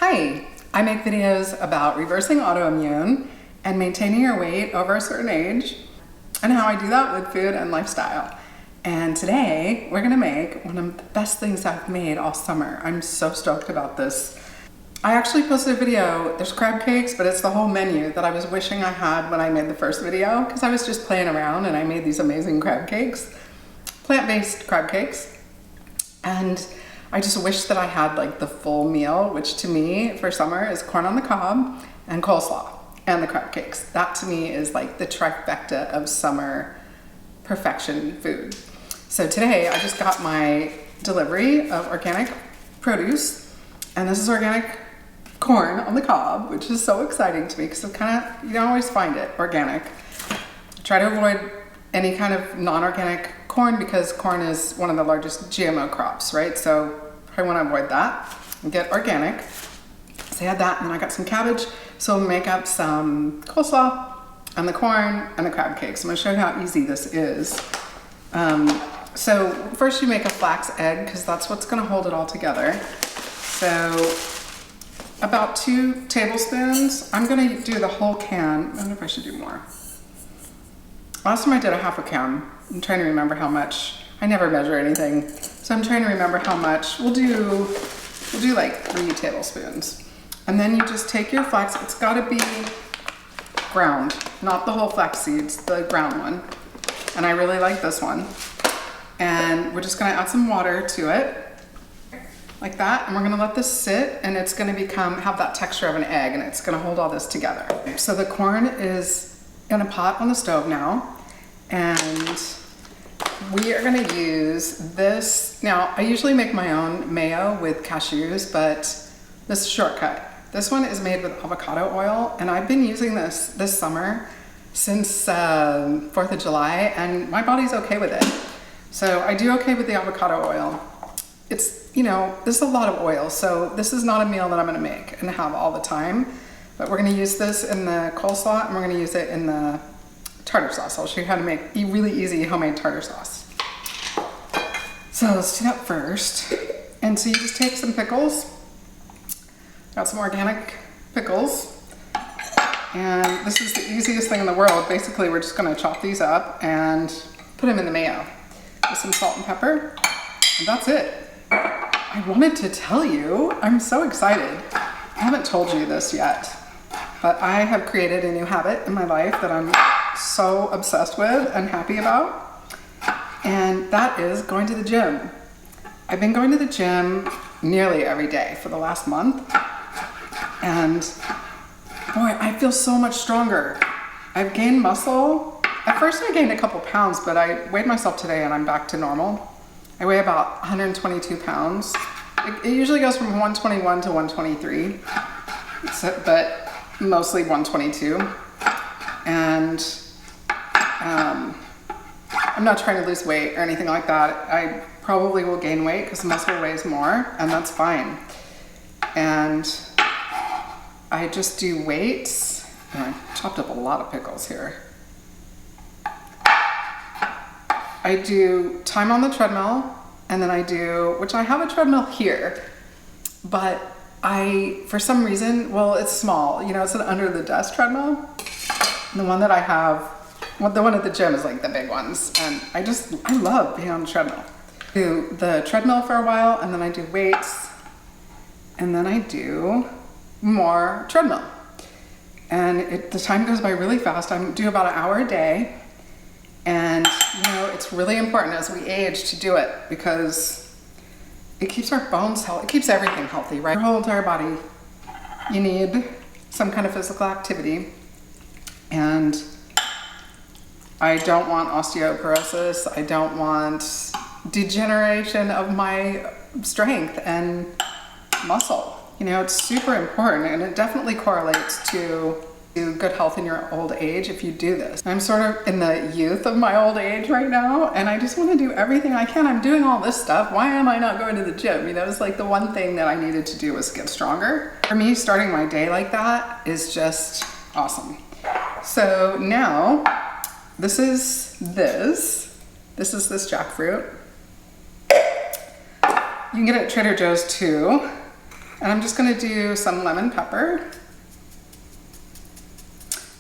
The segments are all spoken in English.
Hi, I make videos about reversing autoimmune and maintaining your weight over a certain age and how I do that with food and lifestyle. And today we're gonna make one of the best things I've made all summer. I'm so stoked about this. I actually posted a video, there's crab cakes, but it's the whole menu that I was wishing I had when I made the first video because I was just playing around and I made these amazing crab cakes, plant-based crab cakes. And I just wish that I had like the full meal, which to me for summer is corn on the cob and coleslaw and the crab cakes. That to me is like the trifecta of summer perfection food. So today I just got my delivery of organic produce, and this is organic corn on the cob, which is so exciting to me because it kind of, you don't always find it organic. Try to avoid any kind of non-organic corn because corn is one of the largest GMO crops, right? So I want to avoid that and get organic. So I had that, and then I got some cabbage. So we'll make up some coleslaw and the corn and the crab cakes. I'm going to show you how easy this is. So first you make a flax egg because that's what's going to hold it all together. So about 2 tablespoons. I'm going to do the whole can. I don't know if I should do more. Last time I did a half a can. I'm trying to remember how much. I never measure anything, so I'm trying to remember how much. We'll do like 3 tablespoons. And then you just take your flax. It's got to be ground, not the whole flax seeds, the ground one. And I really like this one. And we're just going to add some water to it, like that. And we're going to let this sit, and it's going to have that texture of an egg, and it's going to hold all this together. So the corn is in a pot on the stove now, and we are going to use this. Now, I usually make my own mayo with cashews, but this is a shortcut. This one is made with avocado oil, and I've been using this summer since 4th of July, and my body's okay with it. So I do okay with the avocado oil. It's, you know, this is a lot of oil, so this is not a meal that I'm going to make and have all the time. But we're going to use this in the coleslaw, and we're going to use it in the tartar sauce. I'll show you how to make a really easy homemade tartar sauce. So let's do that first. And so you just take some pickles. Got some organic pickles. And this is the easiest thing in the world. Basically, we're just going to chop these up and put them in the mayo with some salt and pepper. And that's it. I wanted to tell you, I'm so excited. I haven't told you this yet. But I have created a new habit in my life that I'm so obsessed with and happy about. And that is going to the gym. I've been going to the gym nearly every day for the last month. And boy, I feel so much stronger. I've gained muscle. At first I gained a couple pounds, but I weighed myself today and I'm back to normal. I weigh about 122 pounds. It usually goes from 121 to 123. But mostly 122, and I'm not trying to lose weight or anything like that. I probably will gain weight because muscle weighs more, and that's fine. And I just do weights. I chopped up a lot of pickles here. I do time on the treadmill, and then I do, which I have a treadmill here, but for some reason, well, it's small, you know, it's an under the desk treadmill. The one that I have, well, the one at the gym is like the big ones. And I love being on the treadmill. I do the treadmill for a while, and then I do weights, and then I do more treadmill. And the time goes by really fast. I do about an hour a day. And, you know, it's really important as we age to do it because it keeps our bones healthy. It keeps everything healthy, right? Your whole entire body, you need some kind of physical activity. And I don't want osteoporosis. I don't want degeneration of my strength and muscle. You know, it's super important, and it definitely correlates to good health in your old age if you do this. I'm sort of in the youth of my old age right now, and I just want to do everything I can. I'm doing all this stuff. Why am I not going to the gym? You know, it's like the one thing that I needed to do was get stronger. For me, starting my day like that is just awesome. So now, this is this jackfruit. You can get it at Trader Joe's too. And I'm just gonna do some lemon pepper.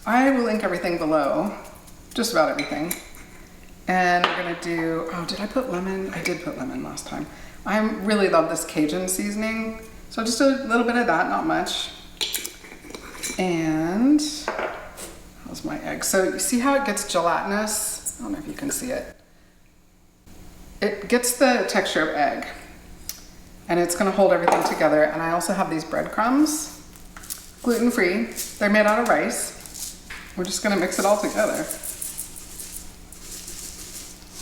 I will link everything below, just about everything. And we're gonna do, oh, did I put lemon? I did put lemon last time. I really love this Cajun seasoning. So just a little bit of that, not much. And how's my egg? So you see how it gets gelatinous? I don't know if you can see it. It gets the texture of egg, and it's gonna hold everything together. And I also have these breadcrumbs, gluten-free. They're made out of rice. We're just gonna mix it all together.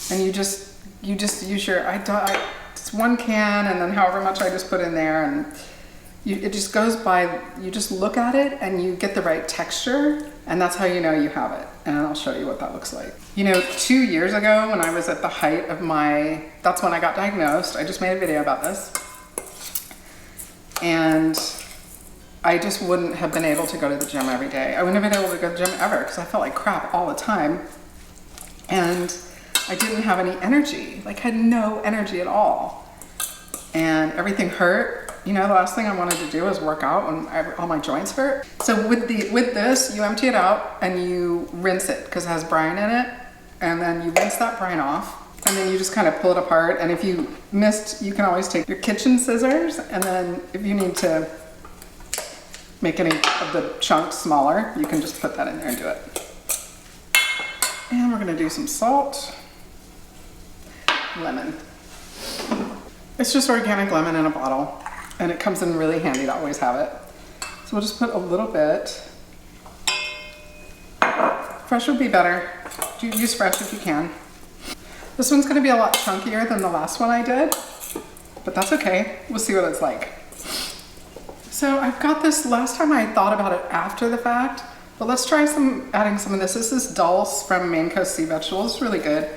And you just use your, it's 1 can, and then however much I just put in there, and it just goes by, you just look at it and you get the right texture, and that's how you know you have it. And I'll show you what that looks like. You know, 2 years ago when I was at the height of that's when I got diagnosed. I just made a video about this. And I just wouldn't have been able to go to the gym every day. I wouldn't have been able to go to the gym ever because I felt like crap all the time. And I didn't have any energy, like had no energy at all. And everything hurt. You know, the last thing I wanted to do was work out when all my joints hurt. So with this, you empty it out and you rinse it because it has brine in it. And then you rinse that brine off. And then you just kind of pull it apart. And if you missed, you can always take your kitchen scissors. And then if you need to make any of the chunks smaller, you can just put that in there and do it. And we're gonna do some salt. Lemon. It's just organic lemon in a bottle, and it comes in really handy to always have it. So we'll just put a little bit. Fresh would be better. Use fresh if you can. This one's gonna be a lot chunkier than the last one I did, but that's okay. We'll see what it's like. So I've got this, last time I thought about it after the fact, but let's try adding some of this. This is dulse from Maine Coast Sea Vegetables. It's really good.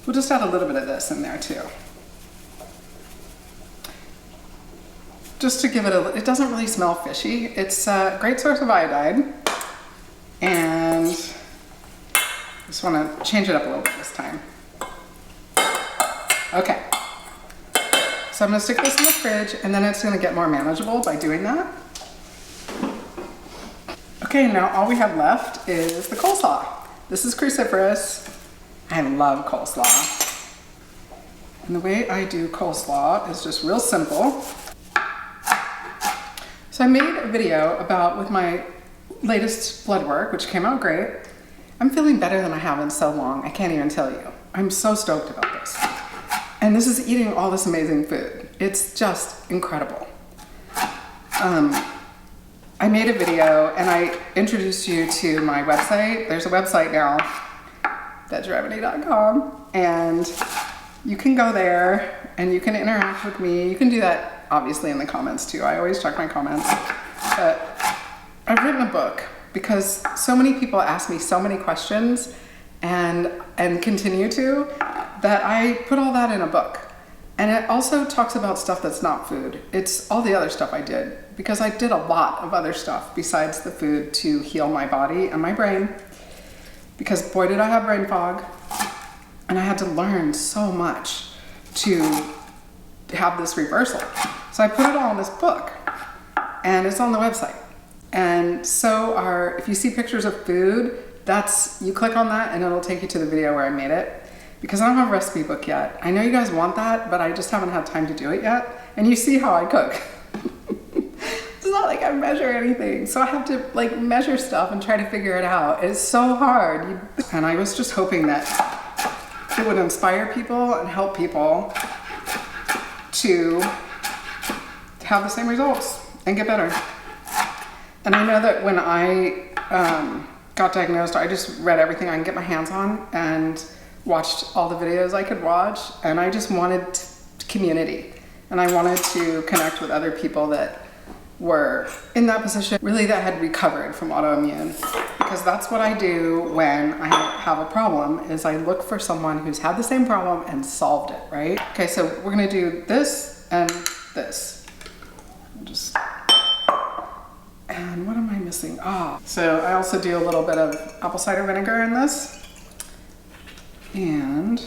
We'll just add a little bit of this in there too. Just to give it it doesn't really smell fishy. It's a great source of iodine. And just wanna change it up a little bit this time. Okay. So I'm gonna stick this in the fridge, and then it's gonna get more manageable by doing that. Okay, now all we have left is the coleslaw. This is cruciferous. I love coleslaw. And the way I do coleslaw is just real simple. So I made a video with my latest blood work, which came out great. I'm feeling better than I have in so long. I can't even tell you. I'm so stoked about this. And this is eating all this amazing food. It's just incredible. I made a video and I introduced you to my website. There's a website now, VegRemedy.com, and you can go there and you can interact with me. You can do that obviously in the comments too. I always check my comments. But I've written a book because so many people ask me so many questions and continue to, that I put all that in a book. And it also talks about stuff that's not food. It's all the other stuff I did, because I did a lot of other stuff besides the food to heal my body and my brain. Because boy, did I have brain fog. And I had to learn so much to have this reversal. So I put it all in this book, and it's on the website. And so if you see pictures of food, you click on that and it'll take you to the video where I made it. Because I don't have a recipe book yet. I know you guys want that, but I just haven't had time to do it yet. And you see how I cook. It's not like I measure anything. So I have to measure stuff and try to figure it out. It's so hard. And I was just hoping that it would inspire people and help people to have the same results and get better. And I know that when I got diagnosed, I just read everything I can get my hands on and watched all the videos I could watch, and I just wanted community, and I wanted to connect with other people that were in that position, really, that had recovered from autoimmune, because that's what I do when I have a problem, is I look for someone who's had the same problem and solved it, right? Okay, so we're gonna do this and this. And what am I missing? So I also do a little bit of apple cider vinegar in this, and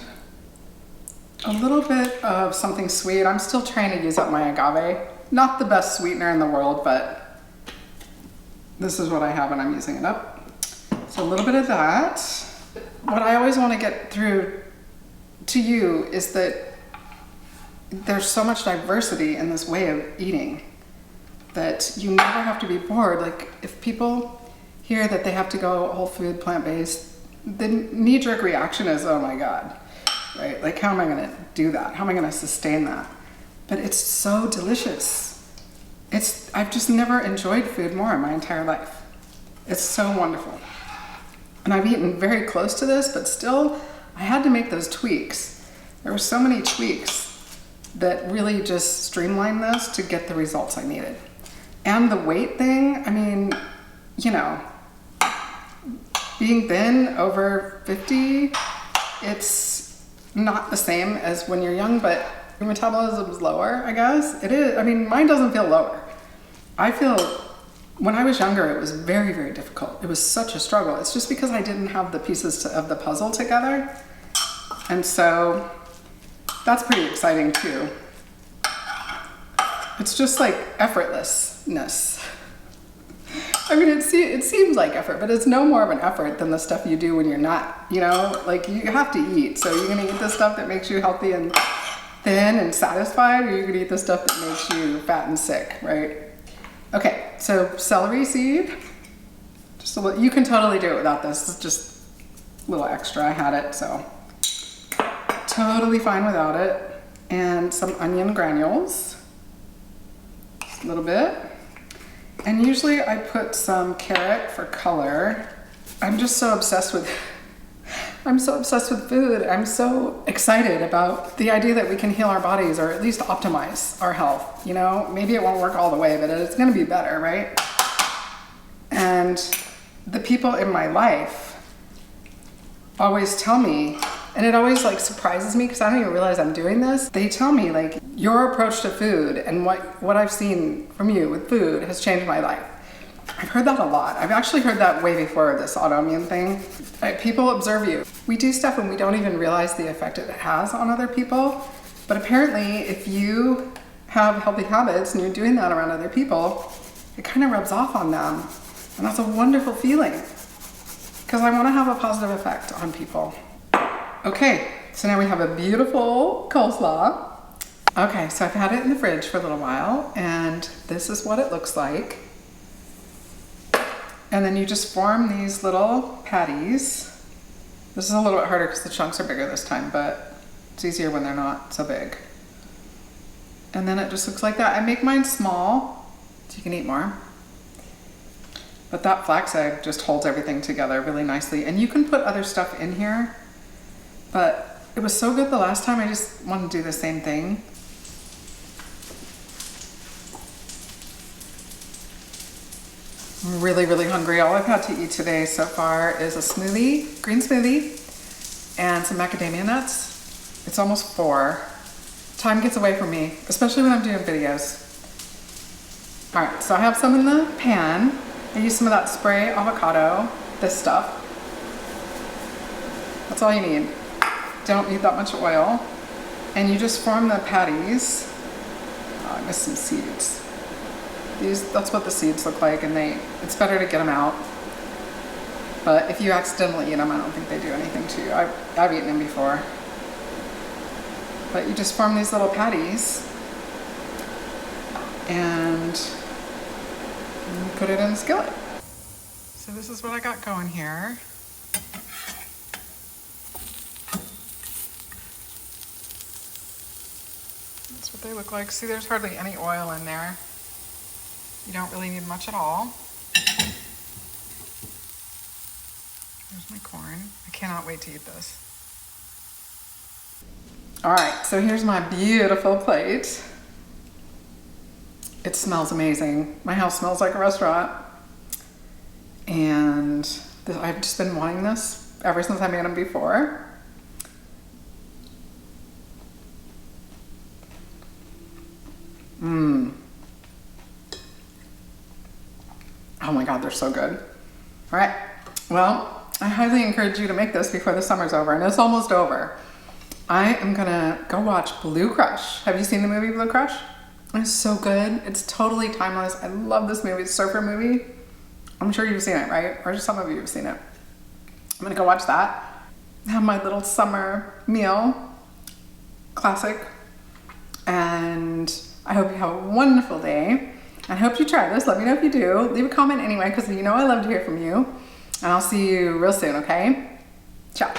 a little bit of something sweet. I'm still trying to use up my agave. Not the best sweetener in the world, but this is what I have and I'm using it up. So a little bit of that. What I always want to get through to you is that there's so much diversity in this way of eating that you never have to be bored. Like, if people hear that they have to go whole food, plant-based, the knee-jerk reaction is, oh my God, right? Like, how am I gonna do that? How am I gonna sustain that? But it's so delicious. I've just never enjoyed food more in my entire life. It's so wonderful. And I've eaten very close to this, but still, I had to make those tweaks. There were so many tweaks that really just streamlined this to get the results I needed. And the weight thing, I mean, you know, being thin over 50, it's not the same as when you're young, but your metabolism is lower, I guess. It is. I mean, mine doesn't feel lower. I feel, when I was younger, it was very, very difficult. It was such a struggle. It's just because I didn't have the pieces of the puzzle together. And so that's pretty exciting too. It's just like effortlessness. I mean, it seems like effort, but it's no more of an effort than the stuff you do when you're not, you know, like you have to eat. So you're gonna eat the stuff that makes you healthy and thin and satisfied, or you're gonna eat the stuff that makes you fat and sick, right? Okay, so celery seed, just a little, you can totally do it without this. It's just a little extra, I had it, so totally fine without it. And some onion granules, just a little bit. And usually I put some carrot for color. I'm just so obsessed with, I'm so obsessed with food. I'm so excited about the idea that we can heal our bodies, or at least optimize our health. You know, maybe it won't work all the way, but it's gonna be better, right? And the people in my life always tell me, and it always like surprises me because I don't even realize I'm doing this. They tell me like, your approach to food and what I've seen from you with food has changed my life. I've heard that a lot. I've actually heard that way before this autoimmune thing. People observe you. We do stuff and we don't even realize the effect it has on other people. But apparently if you have healthy habits and you're doing that around other people, it kind of rubs off on them. And that's a wonderful feeling because I want to have a positive effect on people. Okay, so now we have a beautiful coleslaw. Okay, so I've had it in the fridge for a little while and this is what it looks like. And then you just form these little patties. This is a little bit harder because the chunks are bigger this time, but it's easier when they're not so big. And then it just looks like that. I make mine small so you can eat more. But that flax egg just holds everything together really nicely. And you can put other stuff in here, but it was so good the last time, I just want to do the same thing. I'm really, really hungry. All I've had to eat today so far is a smoothie, green smoothie, and some macadamia nuts. It's almost 4. Time gets away from me, especially when I'm doing videos. All right, so I have some in the pan. I use some of that spray avocado, this stuff. That's all you need. Don't need that much oil. And you just form the patties. Oh, I missed some seeds. That's what the seeds look like, and it's better to get them out. But if you accidentally eat them, I don't think they do anything to you. I've eaten them before. But you just form these little patties and you put it in the skillet. So this is what I got going here. That's what they look like. See, there's hardly any oil in there. You don't really need much at all. There's my corn. I cannot wait to eat this. All right, so here's my beautiful plate. It smells amazing. My house smells like a restaurant. And I've just been wanting this ever since I made them before. Oh my God, they're so good. All right, well, I highly encourage you to make this before the summer's over, and it's almost over. I am gonna go watch Blue Crush. Have you seen the movie Blue Crush? It's so good. It's totally timeless. I love this movie. It's a surfer movie. I'm sure you've seen it, right? Or just some of you have seen it. I'm gonna go watch that. Have my little summer meal. Classic. And I hope you have a wonderful day. I hope you try this. Let me know if you do. Leave a comment anyway, because you know I love to hear from you. And I'll see you real soon, okay? Ciao.